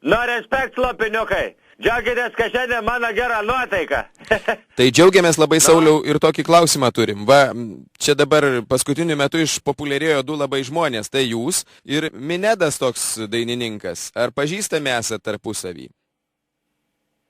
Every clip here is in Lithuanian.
Nu, respekt, lopiniukai. Džiaugitės, kad šiandien mano gera nuotaika. Tai džiaugiamės labai, Sauliau, ir tokį klausimą turim. Va, čia dabar paskutiniu metu išpopuliarėjo 2 labai žmonės. Tai jūs ir Minedas toks dainininkas. Ar pažįstami esat tarpusavį?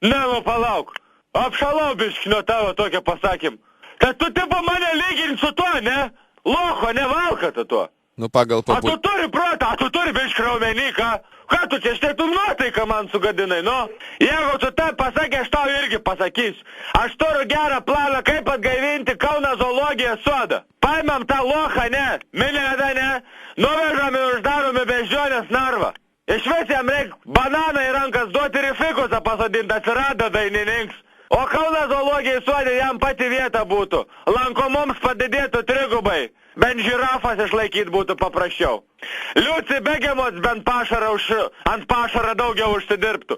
Ne, nu palauk. Apšalau biškį nuo tavo tokio pasakym. Kad tu tipo mane lygini su tuo, ne? Locho, ne valka tu tuo. Nu, pagal A tu turi protą, a tu turi biškį raumenį, ką? Ką tu čia štai tu nuotaiką man sugadinai, nu? Jeigu tu taip pasakė, aš tau irgi pasakysiu. Aš turiu gerą planą, kaip atgaivinti Kauno zoologijos sodą. Paimam tą lochą, ne? Minedą, ne? Nuvežam ir uždarom į beždžionės narvą. Išvis jam reik bananą į rankas duoti ir į fikusą pasodinti, atsirado dainininks. O Kauno zoologijos sode jam pati vieta būtų. Lankomoms padidėtų 3. Bent žirafas išlaikyti būtų paprasčiau. Liuci begemots bent ant pašarą daugiau užsidirbtų.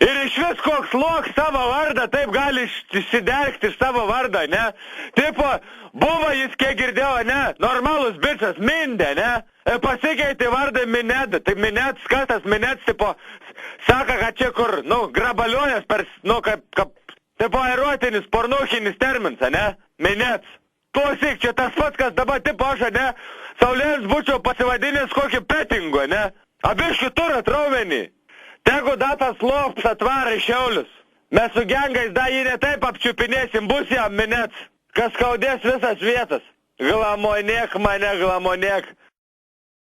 Ir iš vis koks loks savo vardą taip gali išsidergti iš savo vardą, ne? Tipo, buvo jis, kiek girdėjo, ne? Normalus bičas, Mindė, ne? Pasikeitė vardą Mineda. Tai Minets, kas tas Minets, tipo, saka, kad čia kur, nu, grabalionės per, nu, kaip tipo, erotinis, pornuchinis terminas, ne? Minets. Klausyk, čia tas pats, kas dabar tipo aš, ne? Saulėns būčiau pasivadinęs kokį petingo, ne? Abiškių turat raumenį. Tegu datas lops atvarė Šiaulius. Mes su gengais da jį ne taip apčiupinėsim, bus jam Minets. Kas skaudės visas vietas. Glamonėk mane, glamonėk.